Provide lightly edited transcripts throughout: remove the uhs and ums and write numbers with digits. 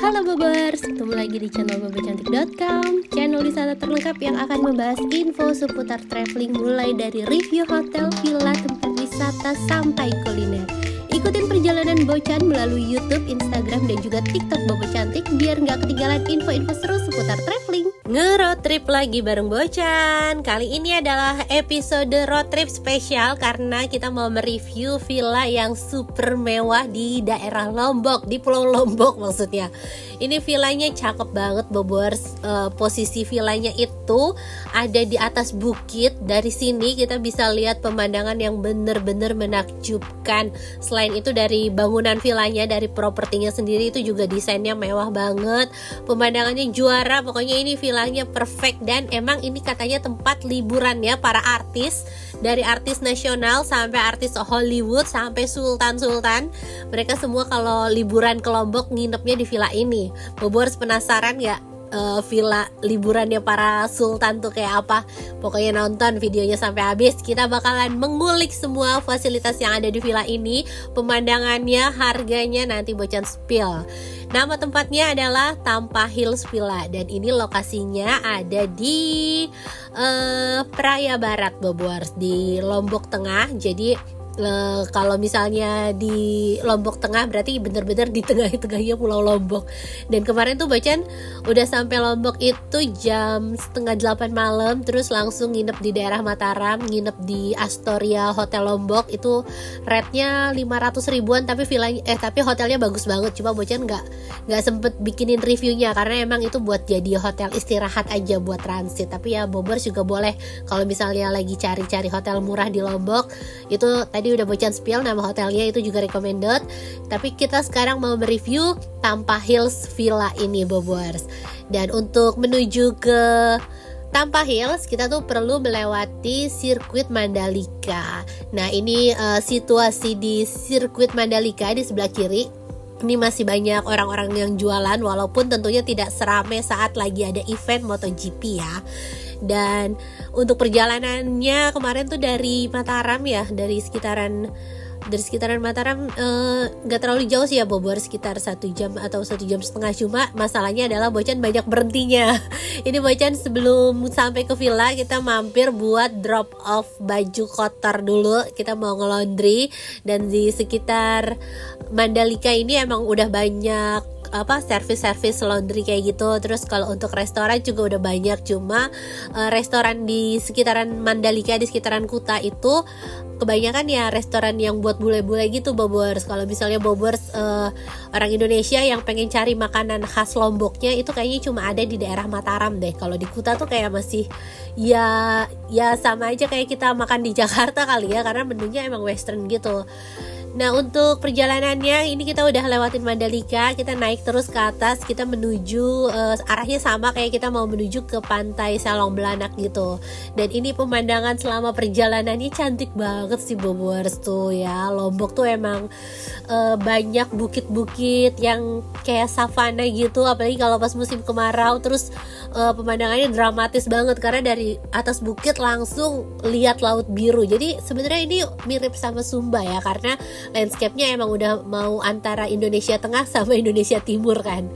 Halo Bobers, ketemu lagi di channel bobocantik.com, channel wisata terlengkap yang akan membahas info seputar traveling mulai dari review hotel, villa, tempat wisata sampai kuliner. Ikutin perjalanan Bocan melalui YouTube, Instagram, dan juga TikTok Bobo Cantik biar nggak ketinggalan info-info seru seputar traveling. Nge-road trip lagi bareng Bocan. Kali ini adalah episode road trip spesial karena kita mau mereview villa yang super mewah di daerah Lombok, di Pulau Lombok maksudnya. Ini villanya cakep banget Bobors. Posisi villanya itu ada di atas bukit. Dari sini kita bisa lihat pemandangan yang bener-bener menakjubkan. Selain itu dari bangunan villanya, dari propertinya sendiri itu juga desainnya mewah banget. Pemandangannya juara, pokoknya ini villanya perfect. Dan emang ini katanya tempat liburan ya para artis. Dari artis nasional sampai artis Hollywood sampai sultan-sultan. Mereka semua kalau liburan ke Lombok nginepnya di villa ini. Bobors penasaran ya? Villa liburannya para sultan tuh kayak apa? Pokoknya nonton videonya sampai habis. Kita bakalan mengulik semua fasilitas yang ada di villa ini, pemandangannya, harganya, nanti Bocan spill. Nama tempatnya adalah Tampa Hills Villa dan ini lokasinya ada di Praia Barat Bobors, di Lombok Tengah. Jadi kalau misalnya di Lombok Tengah berarti bener-bener di tengah-tengahnya Pulau Lombok. Dan kemarin tuh Bocan udah sampai Lombok itu jam 7:30 malam, terus langsung nginep di daerah Mataram, nginep di Astoria Hotel Lombok. Itu rate-nya 500 ribuan, tapi tapi hotelnya bagus banget. Cuma Bocan nggak sempet bikinin reviewnya karena emang itu buat jadi hotel istirahat aja buat transit. Tapi ya Bobors juga boleh kalau misalnya lagi cari-cari hotel murah di Lombok. Itu tadi udah Bocan spill nama hotelnya, itu juga recommended. Tapi kita sekarang mau mereview Tampa Hills Villa ini Bobors. Dan untuk menuju ke Tampa Hills kita tuh perlu melewati sirkuit Mandalika. Nah ini situasi di sirkuit Mandalika di sebelah kiri. Ini masih banyak orang-orang yang jualan, walaupun tentunya tidak serame saat lagi ada event MotoGP ya. Dan untuk perjalanannya kemarin tuh dari Mataram ya, dari sekitaran Mataram nggak terlalu jauh sih ya Bobor, sekitar 1 jam atau 1 jam setengah. Cuma masalahnya adalah Bocan banyak berhentinya. Ini Bocan sebelum sampai ke villa kita mampir buat drop off baju kotor dulu. Kita mau nge-laundry. Dan di sekitar Mandalika ini emang udah banyak servis laundry kayak gitu. Terus kalau untuk restoran juga udah banyak. Cuma restoran di sekitaran Mandalika, di sekitaran Kuta itu kebanyakan ya restoran yang buat bule-bule gitu Bobors. Kalau misalnya Bobors orang Indonesia yang pengen cari makanan khas Lomboknya itu kayaknya cuma ada di daerah Mataram deh. Kalau di Kuta tuh kayak masih ya sama aja kayak kita makan di Jakarta kali ya, karena menunya emang western gitu. Nah untuk perjalanannya ini kita udah lewatin Mandalika, kita naik terus ke atas, kita menuju arahnya sama kayak kita mau menuju ke pantai Salong Belanak gitu. Dan ini pemandangan selama perjalanannya cantik banget sih Bobors tuh ya. Lombok tuh emang banyak bukit-bukit yang kayak savana gitu, apalagi kalau pas musim kemarau. Terus pemandangannya dramatis banget karena dari atas bukit langsung lihat laut biru. Jadi sebenarnya ini mirip sama Sumba ya, karena landscape-nya emang udah mau antara Indonesia Tengah sama Indonesia Timur kan.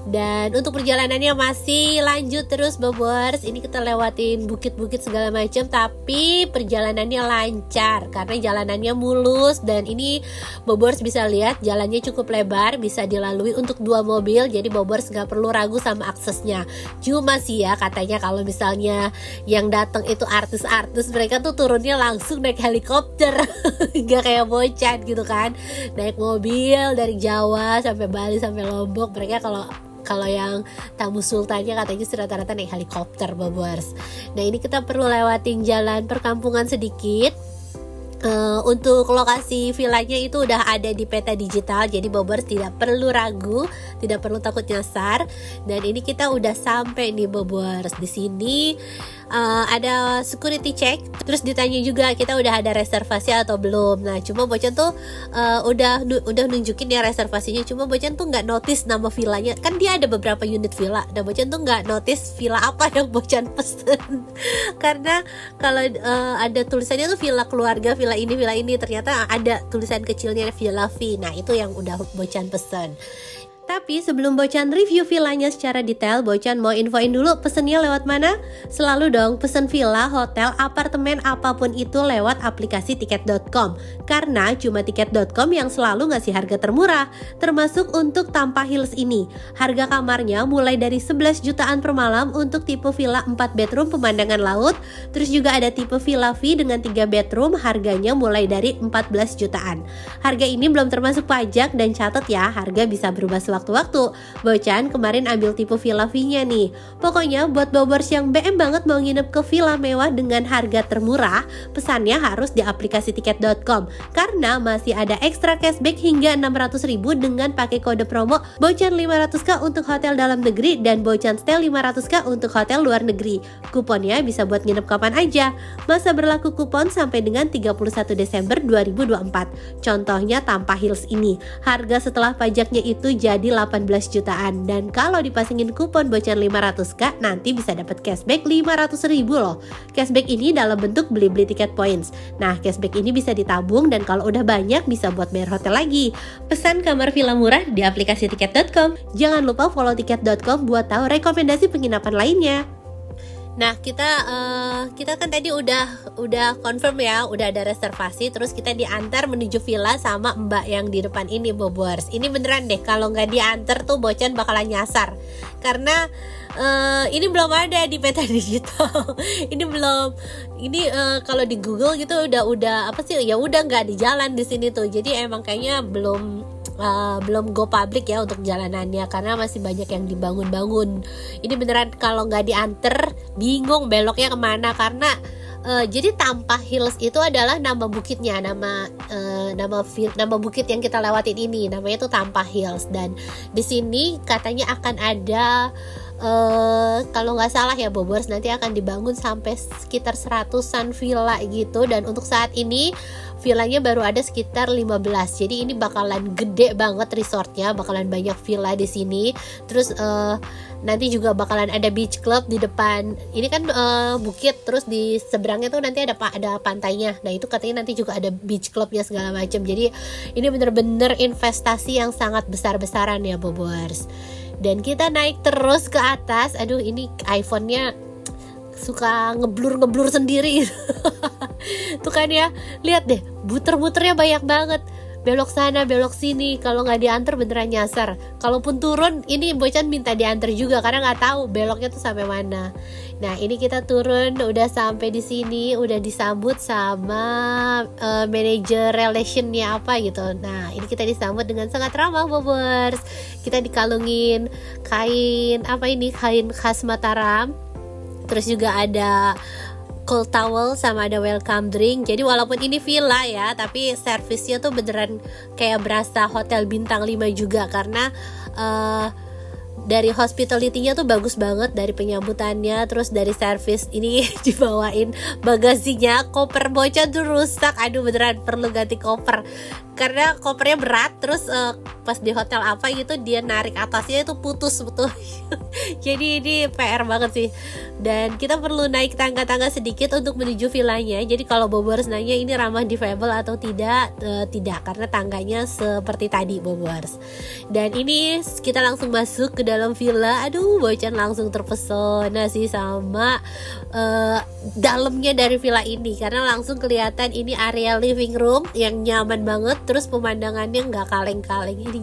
Dan untuk perjalanannya masih lanjut terus Bobors. Ini kita lewatin bukit-bukit segala macam, tapi perjalanannya lancar karena jalanannya mulus. Dan ini Bobors bisa lihat jalannya cukup lebar, bisa dilalui untuk 2 mobil. Jadi Bobors gak perlu ragu sama aksesnya. Cuma sih ya katanya kalau misalnya yang datang itu artis-artis, mereka tuh turunnya langsung naik helikopter. Gak kayak Bocan gitu kan, naik mobil dari Jawa sampai Bali sampai Lombok. Mereka kalau yang tamu sultannya katanya rata-rata naik helikopter Bobors. Nah ini kita perlu lewatin jalan perkampungan sedikit. Untuk lokasi villanya itu udah ada di peta digital, jadi Bobors tidak perlu ragu, tidak perlu takut nyasar. Dan ini kita udah sampai nih Bobors. Di sini ada security check, terus ditanya juga kita udah ada reservasi atau belum. Nah cuma Bocan tuh udah nunjukin ya reservasinya, cuma Bocan tuh nggak notice nama villanya, kan dia ada beberapa unit villa. Dan Bocan tuh nggak notice villa apa yang Bocan pesen. Karena kalau ada tulisannya tuh villa keluarga, villa ini, ternyata ada tulisan kecilnya Villa V. Nah itu yang udah Bocan pesen. Tapi sebelum Bocan review villanya secara detail, Bocan mau infoin dulu pesennya lewat mana? Selalu dong pesen villa, hotel, apartemen apapun itu lewat aplikasi tiket.com. Karena cuma tiket.com yang selalu ngasih harga termurah, termasuk untuk Tampa Hills ini. Harga kamarnya mulai dari 11 jutaan per malam untuk tipe villa 4 bedroom pemandangan laut. Terus juga ada tipe villa V dengan 3 bedroom, harganya mulai dari 14 jutaan. Harga ini belum termasuk pajak dan catat ya, harga bisa berubah waktu-waktu. Bocan kemarin ambil tipe villa V-nya nih. Pokoknya buat bobers yang BM banget mau nginep ke villa mewah dengan harga termurah, pesannya harus di aplikasi tiket.com karena masih ada ekstra cashback hingga 600.000 dengan pakai kode promo Bocan 500k untuk hotel dalam negeri dan Bocan Stay 500k untuk hotel luar negeri. Kuponnya bisa buat nginep kapan aja. Masa berlaku kupon sampai dengan 31 Desember 2024. Contohnya Tampa Hills ini. Harga setelah pajaknya itu jadi 18 jutaan dan kalau dipasangin kupon Bocan 500k nanti bisa dapat cashback 500.000 loh. Cashback ini dalam bentuk beli-beli tiket points. Nah, cashback ini bisa ditabung dan kalau udah banyak bisa buat bayar hotel lagi. Pesan kamar villa murah di aplikasi tiket.com. Jangan lupa follow tiket.com buat tahu rekomendasi penginapan lainnya. Nah, kita kan tadi udah confirm ya, udah ada reservasi, terus kita diantar menuju villa sama Mbak yang di depan ini, Bobors. Ini beneran deh, kalau nggak diantar tuh Bocan bakalan nyasar. Karena ini belum ada di peta digital. Kalau di Google gitu udah apa sih? Ya udah nggak di jalan di sini tuh. Jadi emang kayaknya belum go public ya untuk jalanannya karena masih banyak yang dibangun-bangun. Ini beneran kalau nggak diantar bingung beloknya kemana karena jadi Tampa Hills itu adalah nama bukitnya, nama bukit yang kita lewatin ini namanya itu Tampa Hills dan di sini katanya akan ada kalau nggak salah ya Bobors nanti akan dibangun sampai sekitar 100-an villa gitu dan untuk saat ini villanya baru ada sekitar 15. Jadi ini bakalan gede banget resortnya, bakalan banyak villa di sini. Terus nanti juga bakalan ada beach club di depan. Ini kan bukit, terus di seberangnya tuh nanti ada pantainya. Nah itu katanya nanti juga ada beach clubnya segala macam. Jadi ini bener-bener investasi yang sangat besar-besaran ya Bobors. Dan kita naik terus ke atas. Aduh ini iPhone-nya suka ngeblur sendiri. Tuh kan ya, lihat deh, muter-muternya banyak banget. Belok sana, belok sini. Kalau nggak diantar beneran nyasar. Kalaupun turun, ini Bocan minta diantar juga karena nggak tahu beloknya tuh sampai mana. Nah, ini kita turun, udah sampai di sini, udah disambut sama manajer relationnya apa gitu. Nah, ini kita disambut dengan sangat ramah, Bobers. Kita dikalungin kain khas Mataram. Terus juga ada cold towel sama ada welcome drink. Jadi walaupun ini villa ya, tapi servisnya tuh beneran kayak berasa hotel bintang 5 juga karena dari hospitality-nya tuh bagus banget, dari penyambutannya, terus dari servis ini dibawain bagasinya. Koper Bocan tuh rusak, aduh beneran perlu ganti koper karena kopernya berat. Terus pas di hotel apa gitu dia narik atasnya itu putus betul. Jadi ini PR banget sih. Dan kita perlu naik tangga-tangga sedikit untuk menuju villanya. Jadi kalau Bobors nanya ini ramah difabel atau tidak, tidak karena tangganya seperti tadi Bobors. Dan ini kita langsung masuk ke dalam villa. Aduh Bocan langsung terpesona sih sama dalamnya dari villa ini karena langsung kelihatan ini area living room yang nyaman banget. Terus pemandangannya nggak kaleng-kaleng. Ini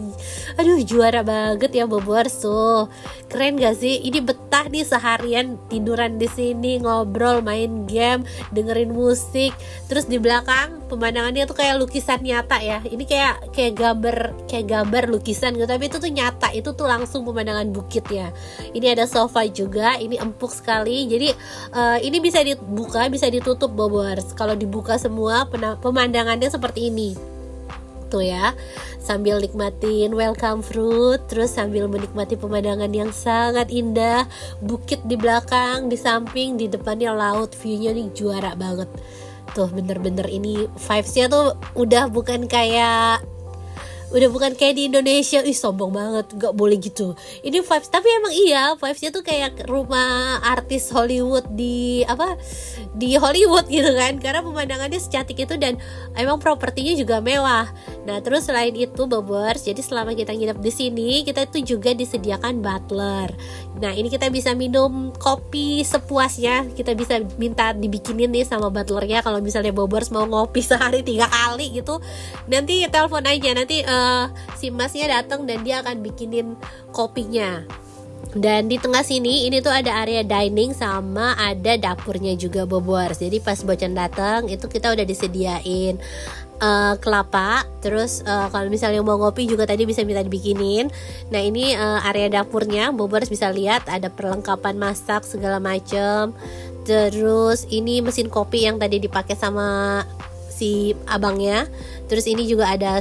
aduh juara banget ya Bobors tuh. Keren gak sih? Ini betah nih seharian tiduran di sini, ngobrol, main game, dengerin musik. Terus di belakang pemandangannya tuh kayak lukisan nyata ya. Ini kayak gambar lukisan gitu, tapi itu tuh nyata. Itu tuh langsung pemandangan bukit ya. Ini ada sofa juga, ini empuk sekali. Jadi ini bisa dibuka, bisa ditutup Bobors. Kalau dibuka semua pemandangannya seperti ini. Tuh ya, sambil nikmatin welcome fruit, terus sambil menikmati pemandangan yang sangat indah, bukit di belakang, di samping, di depannya laut, view-nya nih juara banget. Tuh bener-bener ini vibes-nya tuh udah bukan kayak Udah bukan kayak di Indonesia, ih sombong banget, nggak boleh gitu. Ini vibes, tapi emang iya vibesnya tuh kayak rumah artis Hollywood di Hollywood gitu kan, karena pemandangannya secantik itu dan emang propertinya juga mewah. Nah terus selain itu Bobers, jadi selama kita nginep di sini kita tuh juga disediakan butler. Nah ini kita bisa minum kopi sepuasnya, kita bisa minta dibikinin nih sama butlernya. Kalau misalnya Bobers mau ngopi sehari 3 kali gitu, nanti telepon aja, nanti si masnya datang dan dia akan bikinin kopinya. Dan di tengah sini ini tuh ada area dining sama ada dapurnya juga Bobors. Jadi pas Bocan datang itu kita udah disediain kelapa. Terus kalau misalnya mau ngopi juga tadi bisa minta dibikinin. Nah ini area dapurnya Bobors bisa lihat ada perlengkapan masak segala macem. Terus ini mesin kopi yang tadi dipakai sama si abangnya. Terus ini juga ada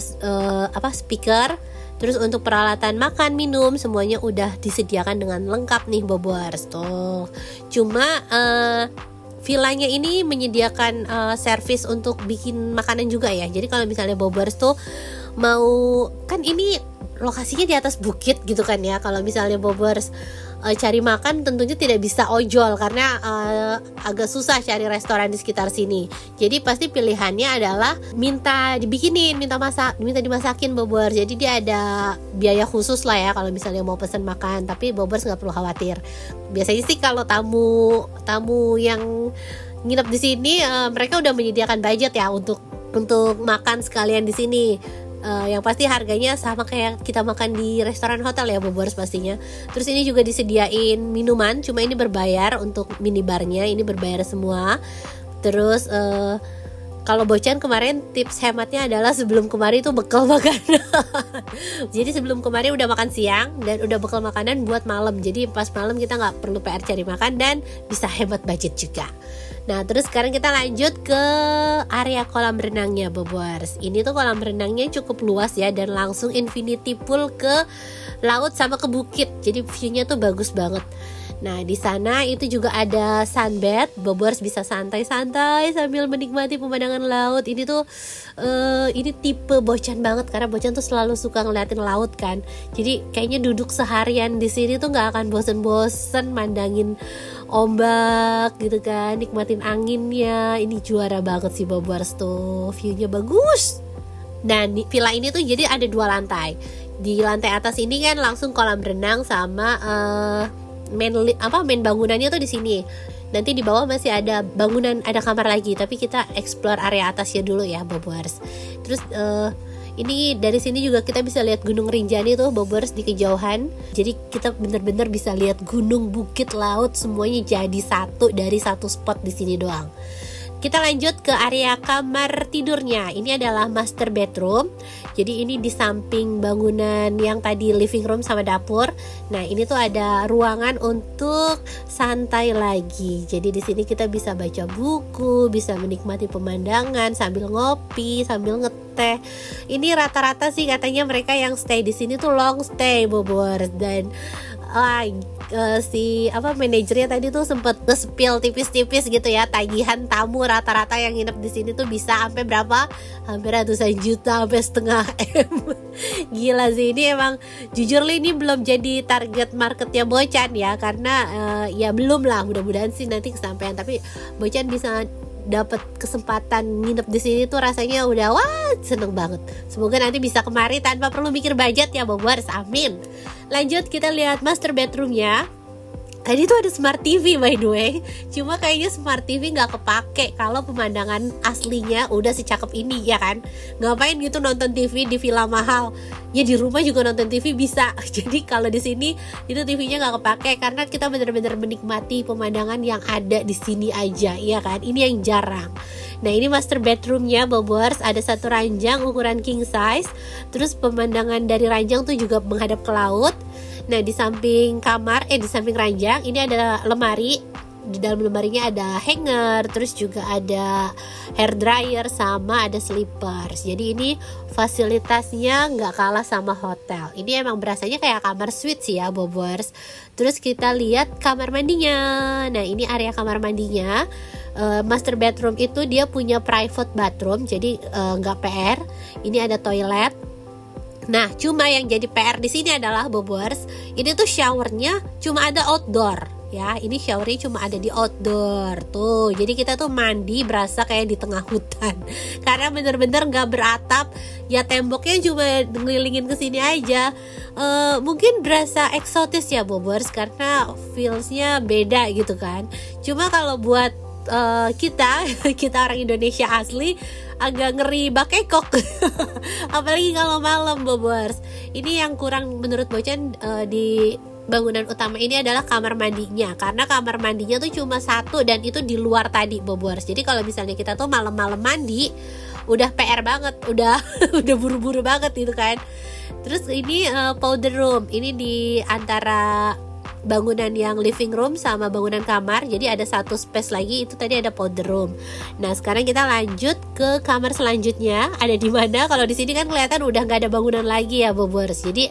speaker. Terus untuk peralatan makan minum semuanya udah disediakan dengan lengkap nih Bobors tuh. Cuma villanya ini menyediakan servis untuk bikin makanan juga ya. Jadi kalau misalnya Bobors tuh mau, kan ini lokasinya di atas bukit gitu kan ya. Kalau misalnya Bobors cari makan tentunya tidak bisa ojol karena agak susah cari restoran di sekitar sini. Jadi pasti pilihannya adalah minta dibikinin, minta dimasakin Bobors. Jadi dia ada biaya khusus lah ya kalau misalnya mau pesan makan. Tapi Bobors nggak perlu khawatir. Biasanya sih kalau tamu yang nginep di sini mereka udah menyediakan budget ya untuk makan sekalian di sini. Yang pasti harganya sama kayak kita makan di restoran hotel ya Bobors pastinya. Terus ini juga disediain minuman, cuma ini berbayar untuk minibarnya, ini berbayar semua. Terus kalau Bocan kemarin tips hematnya adalah sebelum kemari itu bekal makanan. Jadi sebelum kemari udah makan siang dan udah bekal makanan buat malam. Jadi pas malam kita nggak perlu PR cari makan dan bisa hemat budget juga. Nah terus sekarang kita lanjut ke area kolam renangnya Bobors. Ini tuh kolam renangnya cukup luas ya dan langsung infinity pool ke laut sama ke bukit. Jadi view-nya tuh bagus banget. Nah di sana itu juga ada sunbed, Bobors bisa santai-santai sambil menikmati pemandangan laut. Ini tuh ini tipe Bocan banget karena Bocan tuh selalu suka ngeliatin laut kan. Jadi kayaknya duduk seharian di sini tuh nggak akan bosen-bosen mandangin ombak gitu kan, nikmatin anginnya. Ini juara banget sih Bobors tuh, view-nya bagus. Dan villa ini tuh jadi ada 2 lantai. Di lantai atas ini kan langsung kolam renang sama main bangunannya tuh di sini. Nanti di bawah masih ada bangunan, ada kamar lagi. Tapi kita explore area atasnya dulu ya Bobors. Terus ini dari sini juga kita bisa lihat Gunung Rinjani tuh Bobors di kejauhan. Jadi kita bener-bener bisa lihat gunung, bukit, laut semuanya jadi satu dari satu spot di sini doang. Kita lanjut ke area kamar tidurnya. Ini adalah master bedroom. Jadi ini di samping bangunan yang tadi living room sama dapur. Nah, ini tuh ada ruangan untuk santai lagi. Jadi di sini kita bisa baca buku, bisa menikmati pemandangan sambil ngopi, sambil ngeteh. Ini rata-rata sih katanya mereka yang stay di sini tuh long stay Bobors. Dan manajernya tadi tuh sempet nge-spill tipis-tipis gitu ya, tagihan tamu rata-rata yang nginep di sini tuh bisa sampai berapa? Hampir ratusan juta, sampai setengah M. Gila sih, ini emang jujur ini belum jadi target marketnya Bocan ya, karena ya belum lah, mudah-mudahan sih nanti kesampaian. Tapi Bocan bisa dapat kesempatan nginep di sini tuh rasanya udah wah seneng banget. Semoga nanti bisa kemari tanpa perlu mikir budget ya Bobors, amin. Lanjut kita lihat master bedroomnya. Tadi tuh ada smart TV by the way. Cuma kayaknya smart TV gak kepake kalau pemandangan aslinya udah secakep ini ya kan. Ngapain gitu nonton TV di villa mahal? Ya di rumah juga nonton TV bisa. Jadi kalau di sini itu TV-nya gak kepake karena kita benar-benar menikmati pemandangan yang ada di sini aja, ya kan. Ini yang jarang. Nah ini master bedroomnya Bobors, ada satu ranjang ukuran king size. Terus pemandangan dari ranjang tuh juga menghadap ke laut. Nah di samping di samping ranjang ini ada lemari. Di dalam lemarinya ada hanger, terus juga ada hair dryer sama ada slippers. Jadi ini fasilitasnya nggak kalah sama hotel. Ini emang berasanya kayak kamar suite sih ya Bobors. Terus kita lihat kamar mandinya. Nah ini area kamar mandinya. Master bedroom itu dia punya private bathroom, jadi nggak PR. Ini ada toilet. Nah, cuma yang jadi PR di sini adalah Bobers, ini tuh showernya cuma ada outdoor ya. Ini showernya cuma ada di outdoor tuh. Jadi kita tuh mandi berasa kayak di tengah hutan karena bener-bener nggak beratap. Ya temboknya cuma ngelilingin ke sini aja. Mungkin berasa eksotis ya Bobers karena feelsnya beda gitu kan. Cuma kalau buat kita orang Indonesia asli agak ngeri bakekok apalagi kalau malam Bobers. Ini yang kurang menurut Bocan di bangunan utama ini adalah kamar mandinya, karena kamar mandinya tuh cuma satu dan itu di luar tadi Bobers. Jadi kalau misalnya kita tuh malam-malam mandi udah PR banget, udah udah buru-buru banget gitu kan. Terus ini powder room, ini di antara bangunan yang living room sama bangunan kamar, jadi ada satu space lagi, itu tadi ada powder room. Nah sekarang kita lanjut ke kamar selanjutnya. Ada di mana? Kalau di sini kan kelihatan udah nggak ada bangunan lagi ya Bobers. Jadi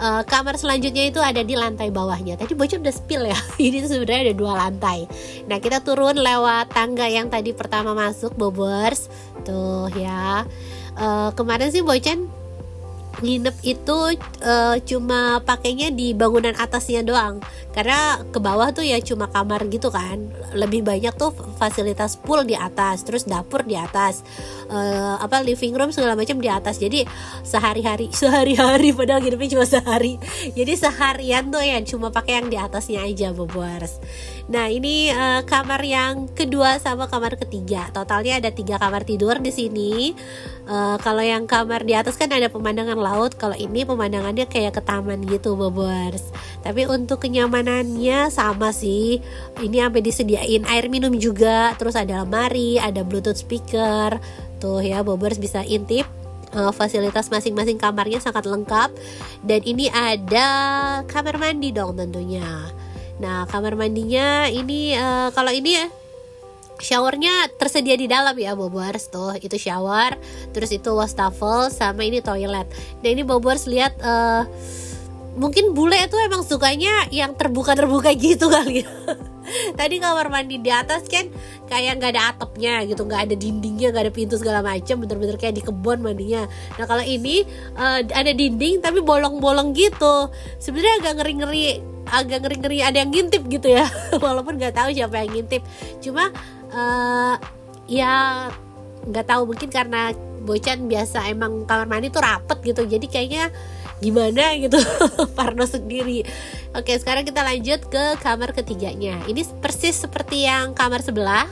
kamar selanjutnya itu ada di lantai bawahnya. Tadi Bocor udah spill ya. Ini tuh sebenarnya ada 2 lantai. Nah kita turun lewat tangga yang tadi pertama masuk Bobers. Tuh ya. Kemarin sih Bocan nginep itu cuma pakainya di bangunan atasnya doang, karena ke bawah tuh ya cuma kamar gitu kan. Lebih banyak tuh fasilitas pool di atas, terus dapur di atas, living room segala macam di atas. Jadi sehari-hari padahal hidupnya cuma sehari, jadi seharian tuh ya cuma pakai yang di atasnya aja Bobers. Nah ini kamar yang kedua sama kamar ketiga, totalnya ada 3 kamar tidur di sini. Kalau yang kamar di atas kan ada pemandangan laut, kalau ini pemandangannya kayak ke taman gitu Bobers. Tapi untuk kenyamanannya sama sih. Ini sampai disediain air minum juga, terus ada lemari, ada bluetooth speaker. Tuh ya Bobers bisa intip. Fasilitas masing-masing kamarnya sangat lengkap. Dan ini ada kamar mandi dong tentunya. Nah kamar mandinya ini kalau ini ya showernya tersedia di dalam ya Bobers. Tuh itu shower, terus itu wastafel, sama ini toilet. Nah ini Bobers lihat mungkin bule itu emang sukanya yang terbuka-terbuka gitu kali ya. Tadi kamar mandi di atas kan kayak nggak ada atapnya gitu, nggak ada dindingnya, nggak ada pintu segala macam, bener-bener kayak di kebun mandinya. Nah kalau ini ada dinding tapi bolong-bolong gitu. Sebenarnya agak ngeri-ngeri ada yang ngintip gitu ya. Walaupun nggak tahu siapa yang ngintip. Cuma ya nggak tahu, mungkin karena Bocan biasa emang kamar mandi tuh rapet gitu, jadi kayaknya gimana gitu. Parno sendiri. Oke sekarang kita lanjut ke kamar ketiganya. Ini persis seperti yang kamar sebelah,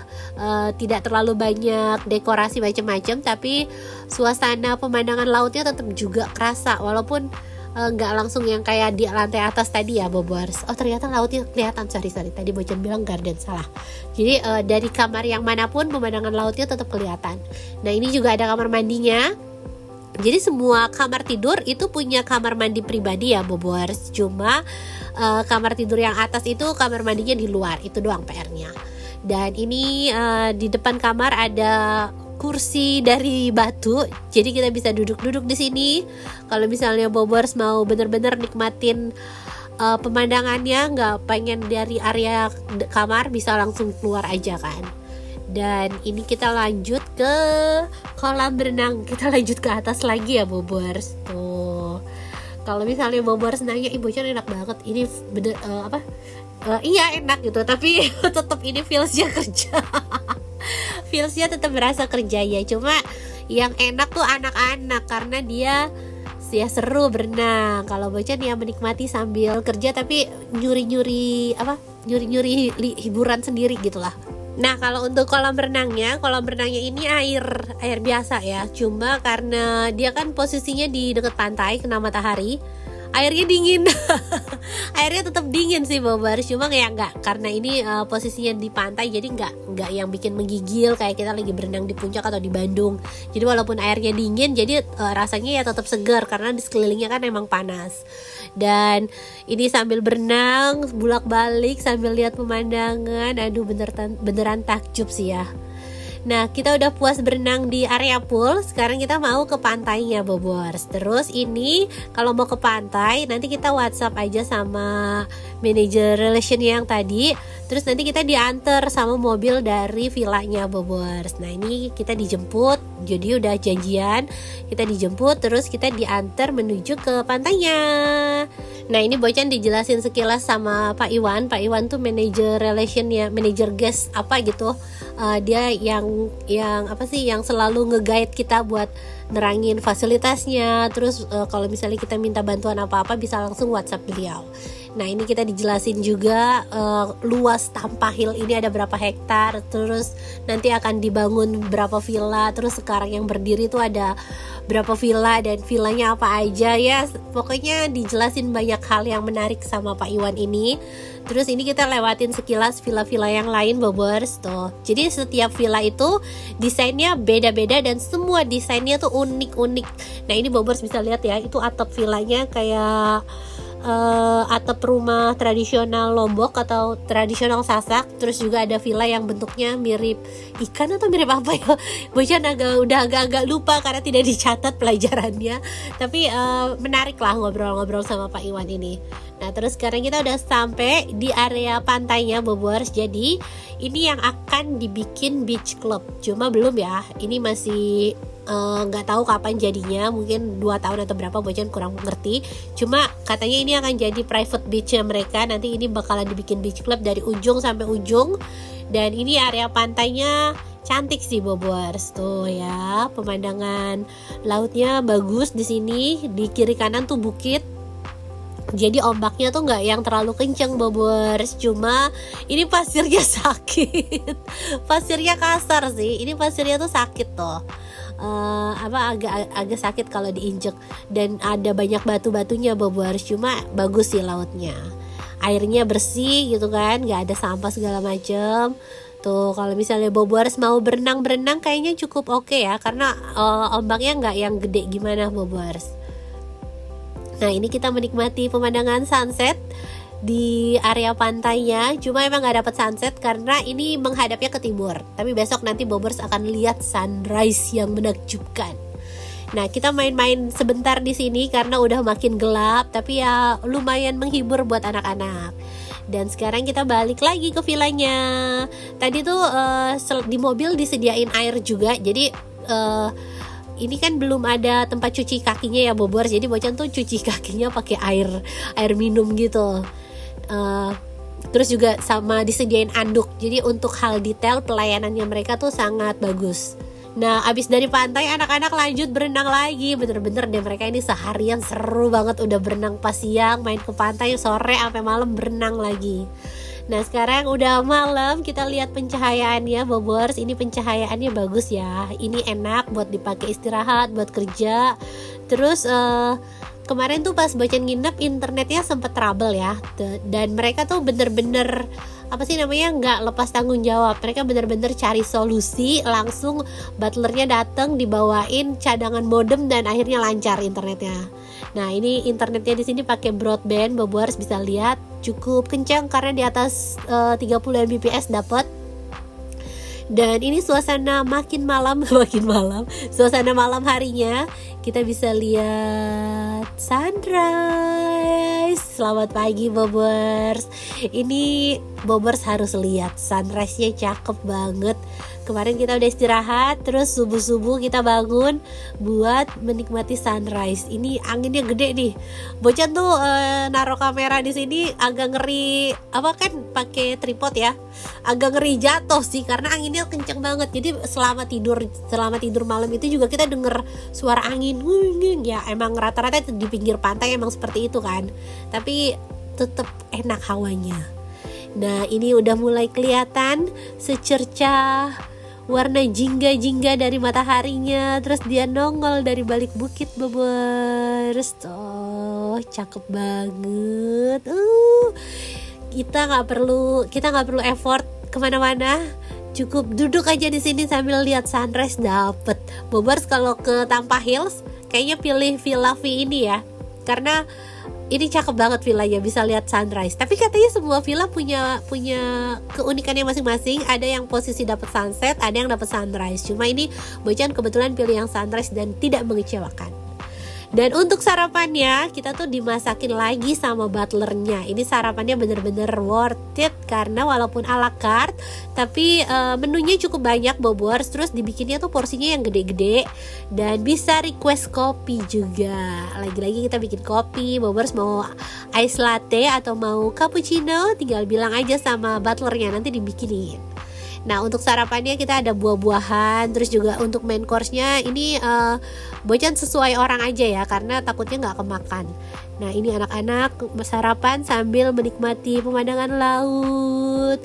tidak terlalu banyak dekorasi macam-macam, tapi suasana pemandangan lautnya tetap juga kerasa, walaupun nggak langsung yang kayak di lantai atas tadi ya Bobers. Oh ternyata lautnya kelihatan, sorry tadi Bocan bilang garden, salah. Jadi dari kamar yang manapun pemandangan lautnya tetap kelihatan. Nah ini juga ada kamar mandinya. Jadi semua kamar tidur itu punya kamar mandi pribadi ya Bobers. Cuma kamar tidur yang atas itu kamar mandinya di luar, itu doang PR-nya. Dan ini di depan kamar ada kursi dari batu, jadi kita bisa duduk-duduk di sini. Kalau misalnya Bobers mau bener-bener nikmatin pemandangannya, nggak pengen dari area kamar, bisa langsung keluar aja kan. Dan ini kita lanjut ke kolam renang, kita lanjut ke atas lagi ya Bobers. Tuh kalau misalnya Bobers nanya, ibu Bocan enak banget, ini bener iya enak gitu, tapi tetap ini feelsnya kerja. Feelsnya tetap berasa kerja ya. Cuma yang enak tuh anak-anak, karena dia ya seru berenang. Kalau Bocan ya menikmati sambil kerja, tapi nyuri-nyuri hiburan sendiri gitulah. Nah kalau untuk kolam renangnya ini air biasa ya. Cuma karena dia kan posisinya di dekat pantai, kena matahari, airnya dingin. Airnya tetap dingin sih Bobers, cuma ya enggak, karena ini posisinya di pantai, jadi enggak yang bikin menggigil kayak kita lagi berenang di puncak atau di Bandung. Jadi walaupun airnya dingin, jadi rasanya ya tetap segar karena di sekelilingnya kan emang panas. Dan ini sambil berenang bolak-balik sambil lihat pemandangan, aduh beneran takjub sih ya. Nah, kita udah puas berenang di area pool. Sekarang kita mau ke pantainya, Bobors. Terus ini kalau mau ke pantai, nanti kita WhatsApp aja sama manajer relation yang tadi. Terus nanti kita diantar sama mobil dari villanya, Bobors. Nah, ini kita dijemput. Jadi udah janjian, kita dijemput terus kita diantar menuju ke pantainya. Nah, ini Bocan dijelasin sekilas sama Pak Iwan. Pak Iwan tuh manajer relation ya, manajer guest apa gitu. Dia yang apa sih, yang selalu nge-guide kita buat nerangin fasilitasnya. Terus kalau misalnya kita minta bantuan apa-apa bisa langsung WhatsApp beliau. Nah, ini kita dijelasin juga luas Tampahil ini ada berapa hektar, terus nanti akan dibangun berapa villa, terus sekarang yang berdiri itu ada berapa villa dan villanya apa aja ya. Pokoknya dijelasin banyak hal yang menarik sama Pak Iwan ini. Terus ini kita lewatin sekilas villa-villa yang lain, Bobors tuh. Jadi setiap villa itu desainnya beda-beda dan semua desainnya tuh unik-unik. Nah, ini Bobors bisa lihat ya, itu atap villanya kayak atap rumah tradisional Lombok atau tradisional Sasak. Terus juga ada villa yang bentuknya mirip ikan atau mirip apa ya, Bocan udah agak lupa karena tidak dicatat pelajarannya. Tapi menarik lah ngobrol-ngobrol sama Pak Iwan ini. Nah, terus sekarang kita udah sampai di area pantainya, Bobors. Jadi ini yang akan dibikin beach club, cuma belum ya, ini masih nggak tahu kapan jadinya, mungkin 2 tahun atau berapa, Bocan kurang ngerti. Cuma katanya ini akan jadi private beachnya mereka. Nanti ini bakalan dibikin beach club dari ujung sampai ujung. Dan ini area pantainya cantik sih, Bobors. Tuh ya, pemandangan lautnya bagus di sini. Di kiri kanan tuh bukit. Jadi ombaknya tuh nggak yang terlalu kenceng, Bobors. Cuma ini pasirnya sakit. Pasirnya kasar sih. Ini pasirnya tuh sakit tuh. Agak sakit kalau diinjek, dan ada banyak batu-batunya, Bobors. Cuma bagus sih lautnya, airnya bersih gitu kan, nggak ada sampah segala macem. Tuh kalau misalnya Bobors mau berenang kayaknya cukup oke ya, karena ombaknya nggak yang gede gimana, Bobors. Nah, ini kita menikmati pemandangan sunset di area pantainya. Cuma emang gak dapet sunset karena ini menghadapnya ke timur. Tapi besok nanti Bobors akan lihat sunrise yang menakjubkan. Nah, kita main-main sebentar di sini karena udah makin gelap, tapi ya lumayan menghibur buat anak-anak. Dan sekarang kita balik lagi ke villanya. Tadi tuh di mobil disediain air juga. Jadi ini kan belum ada tempat cuci kakinya ya, Bobors. Jadi Bocan tuh cuci kakinya pakai air minum gitu. Terus juga sama disediain anduk. Jadi untuk hal detail pelayanannya mereka tuh sangat bagus. Nah, abis dari pantai anak-anak lanjut berenang lagi. Bener-bener deh, mereka ini seharian seru banget. Udah berenang pas siang, main ke pantai, sore sampai malam berenang lagi. Nah, sekarang udah malam, kita lihat pencahayaannya, Bobors. Ini pencahayaannya bagus ya. Ini enak buat dipakai istirahat, buat kerja. Terus kemarin tuh pas Bocan nginep internetnya sempet trouble ya. Dan mereka tuh bener-bener nggak lepas tanggung jawab. Mereka bener-bener cari solusi. Langsung butlernya datang, dibawain cadangan modem, dan akhirnya lancar internetnya. Nah, ini internetnya di sini pakai broadband, Bobors bisa lihat cukup kencang karena di atas 30 Mbps dapat. Dan ini suasana makin malam, suasana malam harinya kita bisa lihat sunrise. Selamat pagi, Bobors. Ini Bobors harus lihat sunrise-nya, cakep banget. Kemarin kita udah istirahat, terus subuh-subuh kita bangun buat menikmati sunrise. Ini anginnya gede nih. Bocan tuh naruh kamera di sini agak ngeri, kan pakai tripod ya. Agak ngeri jatuh sih karena anginnya kenceng banget. Jadi selama tidur malam itu juga kita denger suara angin. Ya emang rata-rata di pinggir pantai emang seperti itu kan. Tapi tetap enak hawanya. Nah, ini udah mulai kelihatan secercah warna jingga-jingga dari mataharinya. Terus dia nongol dari balik bukit, Bobors. Oh, cakep banget. Kita nggak perlu effort kemana-mana. Cukup duduk aja di sini sambil lihat sunrise dapet. Bobors kalau ke Tampahil kayaknya pilih Villa V ini ya. Karena ini cakep banget villanya, bisa lihat sunrise. Tapi katanya semua villa punya keunikannya masing-masing. Ada yang posisi dapat sunset, ada yang dapat sunrise. Cuma ini Bocan kebetulan pilih yang sunrise dan tidak mengecewakan. Dan untuk sarapannya kita tuh dimasakin lagi sama butlernya. Ini sarapannya bener-bener worth it karena walaupun ala carte tapi menunya cukup banyak Bobors. Terus dibikinnya tuh porsinya yang gede-gede dan bisa request kopi juga. Lagi-lagi kita bikin kopi, Bobors mau ice latte atau mau cappuccino tinggal bilang aja sama butlernya, nanti dibikinin. Nah untuk sarapannya kita ada buah-buahan. Terus juga untuk main course-nya ini Bocan sesuai orang aja ya, karena takutnya nggak kemakan. Nah ini anak-anak sarapan sambil menikmati pemandangan laut.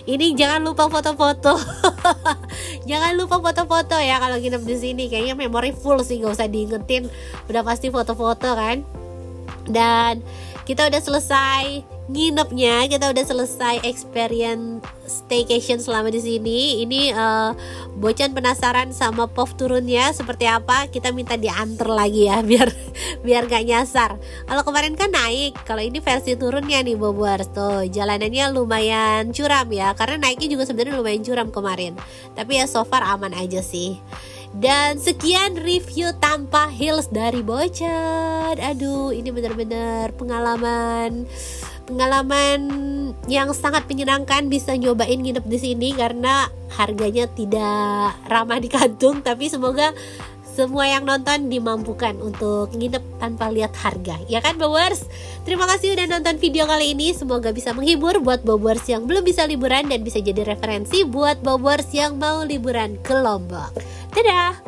Ini jangan lupa foto-foto. Jangan lupa foto-foto ya kalau nginep di sini. Kayaknya memori full sih, nggak usah diingetin, udah pasti foto-foto kan. Dan kita udah selesai nginepnya, kita udah selesai experience staycation selama di sini. Ini Bocan penasaran sama POV turunnya seperti apa. Kita minta diantar lagi ya biar gak nyasar. Kalau kemarin kan naik, kalau ini versi turunnya nih Bobors. Tuh jalanannya lumayan curam ya, karena naiknya juga sebenarnya lumayan curam kemarin. Tapi ya so far aman aja sih. Dan sekian review tanpa heels dari Bocan. Aduh, ini benar-benar pengalaman yang sangat menyenangkan bisa nyobain nginep di sini karena harganya tidak ramah di kantung, tapi semoga semua yang nonton dimampukan untuk nginep tanpa lihat harga. Ya kan Bobors? Terima kasih udah nonton video kali ini. Semoga bisa menghibur buat Bobors yang belum bisa liburan dan bisa jadi referensi buat Bobors yang mau liburan ke Lombok. Dadah!